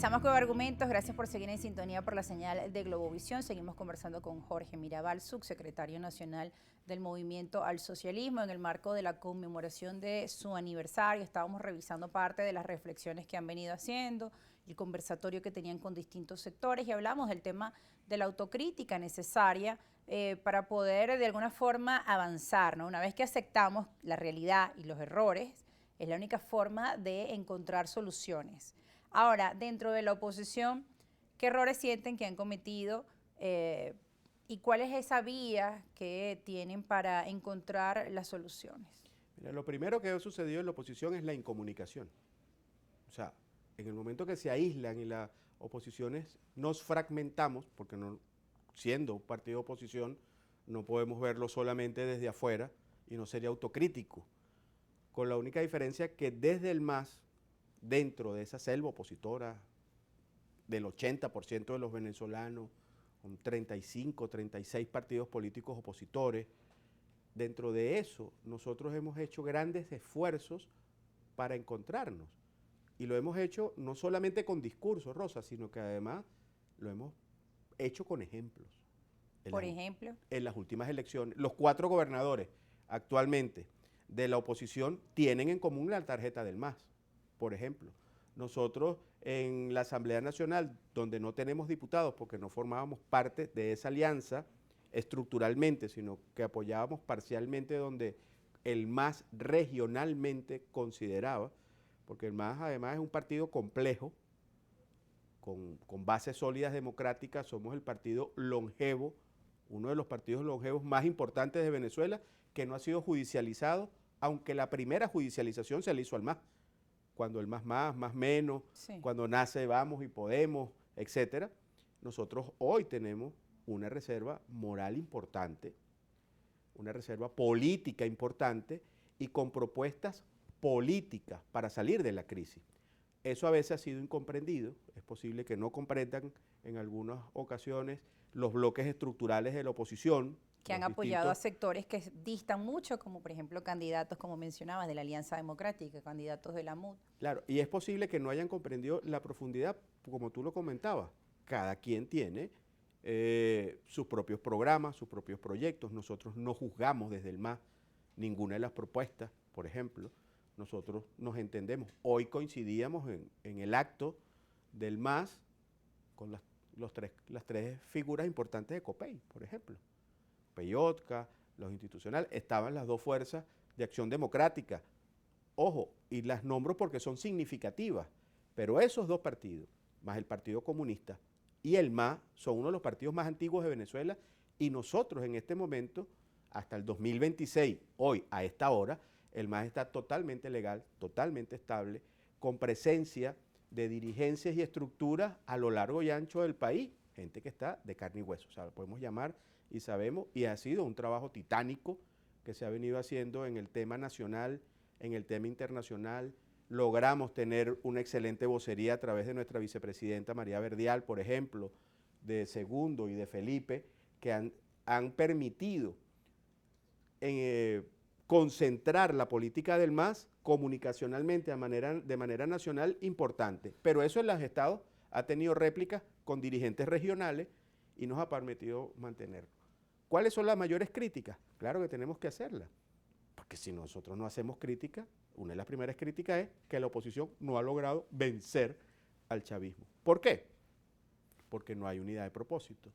Regresamos con argumentos. Gracias por seguir en sintonía por la señal de Globovisión. Seguimos conversando con Jorge Mirabal, subsecretario nacional del Movimiento al Socialismo, en el marco de la conmemoración de su aniversario. Estábamos revisando parte de las reflexiones que han venido haciendo, el conversatorio que tenían con distintos sectores y hablamos del tema de la autocrítica necesaria para poder de alguna forma avanzar, ¿no? Una vez que aceptamos la realidad y los errores, es la única forma de encontrar soluciones. Ahora, dentro de la oposición, ¿qué errores sienten que han cometido y cuál es esa vía que tienen para encontrar las soluciones? Mira, lo primero que ha sucedido en la oposición es la incomunicación. O sea, en el momento que se aíslan y las oposiciones nos fragmentamos, porque no, siendo un partido de oposición no podemos verlo solamente desde afuera y no sería autocrítico, con la única diferencia que desde el MAS, dentro de esa selva opositora del 80% de los venezolanos, con 35, 36 partidos políticos opositores, dentro de eso nosotros hemos hecho grandes esfuerzos para encontrarnos. Y lo hemos hecho no solamente con discursos, Rosa, sino que además lo hemos hecho con ejemplos. Por ejemplo, en las últimas elecciones, los 4 gobernadores actualmente de la oposición tienen en común la tarjeta del MAS. Por ejemplo, nosotros en la Asamblea Nacional, donde no tenemos diputados porque no formábamos parte de esa alianza estructuralmente, sino que apoyábamos parcialmente donde el MAS regionalmente consideraba, porque el MAS además es un partido complejo, con bases sólidas democráticas, somos el partido longevo, uno de los partidos longevos más importantes de Venezuela, que no ha sido judicializado, aunque la primera judicialización se le hizo al MAS, cuando el más menos, sí, cuando nace Vamos y Podemos, etcétera. Nosotros hoy tenemos una reserva moral importante, una reserva política importante y con propuestas políticas para salir de la crisis. Eso a veces ha sido incomprendido, es posible que no comprendan en algunas ocasiones los bloques estructurales de la oposición. Que han apoyado a sectores que distan mucho, como por ejemplo candidatos, como mencionabas, de la Alianza Democrática, candidatos de la MUD. Claro, y es posible que no hayan comprendido la profundidad, como tú lo comentabas. Cada quien tiene sus propios programas, sus propios proyectos. Nosotros no juzgamos desde el MAS ninguna de las propuestas, por ejemplo. Nosotros nos entendemos. Hoy coincidíamos en el acto del MAS con las tres figuras importantes de COPEI, por ejemplo. Peyotka, los institucionales, estaban las 2 fuerzas de acción democrática. Ojo, y las nombro porque son significativas, pero esos 2 partidos, más el Partido Comunista y el MAS, son uno de los partidos más antiguos de Venezuela y nosotros en este momento, hasta el 2026, hoy a esta hora, el MAS está totalmente legal, totalmente estable, con presencia de dirigencias y estructuras a lo largo y ancho del país, gente que está de carne y hueso, o sea, lo podemos llamar y sabemos, y ha sido un trabajo titánico que se ha venido haciendo en el tema nacional, en el tema internacional. Logramos tener una excelente vocería a través de nuestra vicepresidenta María Verdial, por ejemplo, de Segundo y de Felipe, que han permitido concentrar la política del MAS comunicacionalmente de manera nacional importante. Pero eso en los estados ha tenido réplicas con dirigentes regionales y nos ha permitido mantenerlo. ¿Cuáles son las mayores críticas? Claro que tenemos que hacerlas, porque si nosotros no hacemos crítica, una de las primeras críticas es que la oposición no ha logrado vencer al chavismo. ¿Por qué? Porque no hay unidad de propósito,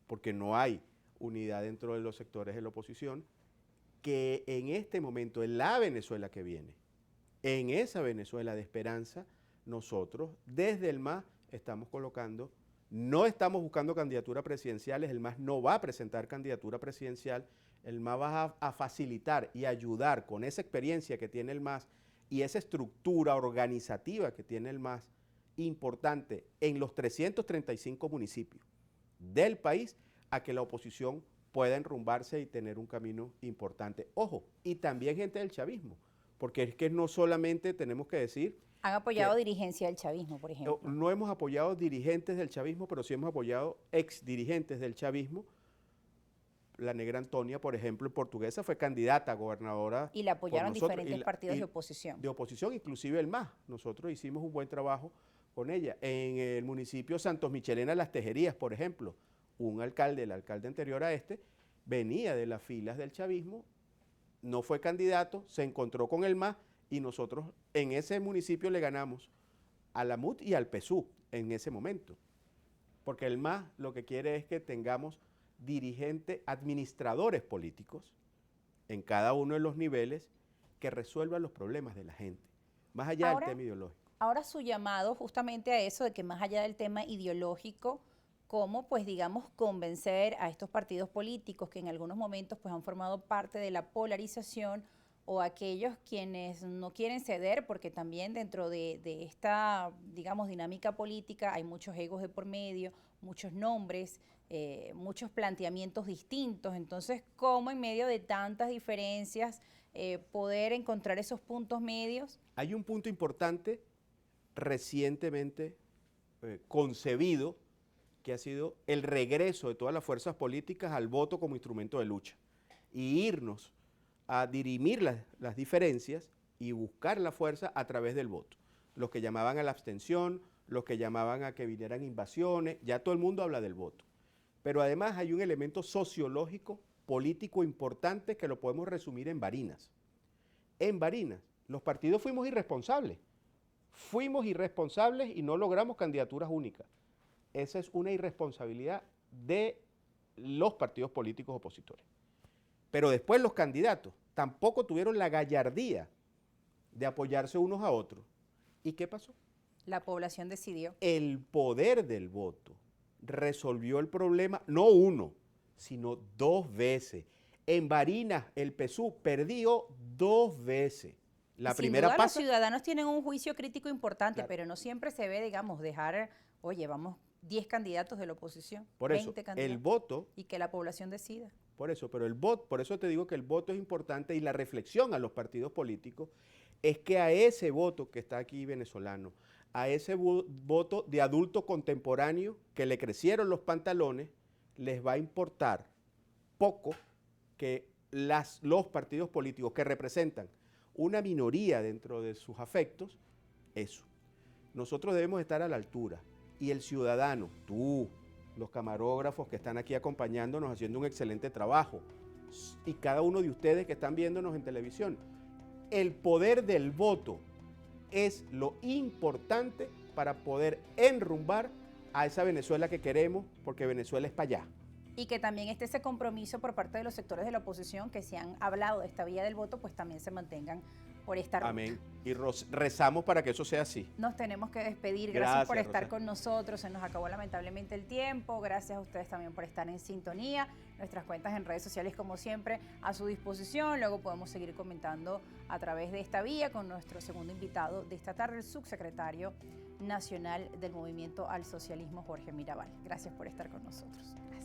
porque no hay unidad dentro de los sectores de la oposición, que en este momento, en la Venezuela que viene, en esa Venezuela de esperanza, nosotros desde el MAS estamos colocando, no estamos buscando candidaturas presidenciales, el MAS no va a presentar candidatura presidencial, el MAS va a facilitar y ayudar con esa experiencia que tiene el MAS y esa estructura organizativa que tiene el MAS, importante en los 335 municipios del país, a que la oposición pueda enrumbarse y tener un camino importante. Ojo, y también gente del chavismo, porque es que no solamente tenemos que decir... Han apoyado dirigencia del chavismo, por ejemplo. No hemos apoyado dirigentes del chavismo, pero sí hemos apoyado ex dirigentes del chavismo. La negra Antonia, por ejemplo, en Portuguesa, fue candidata a gobernadora. Y la apoyaron diferentes partidos de oposición. De oposición, inclusive el MAS. Nosotros hicimos un buen trabajo con ella. En el municipio Santos Michelena, Las Tejerías, por ejemplo, un alcalde, el alcalde anterior a este, venía de las filas del chavismo, no fue candidato, se encontró con el MAS y nosotros en ese municipio le ganamos a la MUT y al PSUV en ese momento. Porque el MAS lo que quiere es que tengamos dirigentes, administradores políticos en cada uno de los niveles que resuelvan los problemas de la gente, más allá del tema ideológico. Ahora su llamado justamente a eso de que más allá del tema ideológico, cómo pues digamos convencer a estos partidos políticos que en algunos momentos pues han formado parte de la polarización o aquellos quienes no quieren ceder, porque también dentro de esta, digamos, dinámica política hay muchos egos de por medio, muchos nombres, muchos planteamientos distintos. Entonces, ¿cómo en medio de tantas diferencias poder encontrar esos puntos medios? Hay un punto importante recientemente concebido, que ha sido el regreso de todas las fuerzas políticas al voto como instrumento de lucha y irnos a dirimir las diferencias y buscar la fuerza a través del voto. Los que llamaban a la abstención, los que llamaban a que vinieran invasiones, ya todo el mundo habla del voto. Pero además hay un elemento sociológico, político importante que lo podemos resumir en Barinas. En Barinas, los partidos fuimos irresponsables y no logramos candidaturas únicas. Esa es una irresponsabilidad de los partidos políticos opositores. Pero después los candidatos tampoco tuvieron la gallardía de apoyarse unos a otros. ¿Y qué pasó? La población decidió. El poder del voto resolvió el problema, no uno, sino 2 veces. En Barinas, el PSUV perdió 2 veces. La primera duda, pasa. Los ciudadanos tienen un juicio crítico importante, Claro. Pero no siempre se ve, digamos, dejar, oye, vamos 10 candidatos de la oposición, Por eso, 20 candidatos, el voto. y que la población decida. Por eso, pero el voto, por eso te digo que el voto es importante y la reflexión a los partidos políticos es que a ese voto que está aquí venezolano, a ese voto de adulto contemporáneo que le crecieron los pantalones, les va a importar poco que los partidos políticos que representan una minoría dentro de sus afectos, eso. Nosotros debemos estar a la altura y el ciudadano, tú, los camarógrafos que están aquí acompañándonos haciendo un excelente trabajo y cada uno de ustedes que están viéndonos en televisión, el poder del voto es lo importante para poder enrumbar a esa Venezuela que queremos, porque Venezuela es para allá. Y que también esté ese compromiso por parte de los sectores de la oposición que se han hablado de esta vía del voto, pues también se mantengan por esta ruta. Amén. Y rezamos para que eso sea así. Nos tenemos que despedir. Gracias por estar Rosa. con nosotros. Se nos acabó lamentablemente el tiempo. Gracias a ustedes también por estar en sintonía. Nuestras cuentas en redes sociales, como siempre, a su disposición. Luego podemos seguir comentando a través de esta vía con nuestro segundo invitado de esta tarde, el subsecretario nacional del Movimiento al Socialismo, Jorge Mirabal. Gracias por estar con nosotros. Gracias.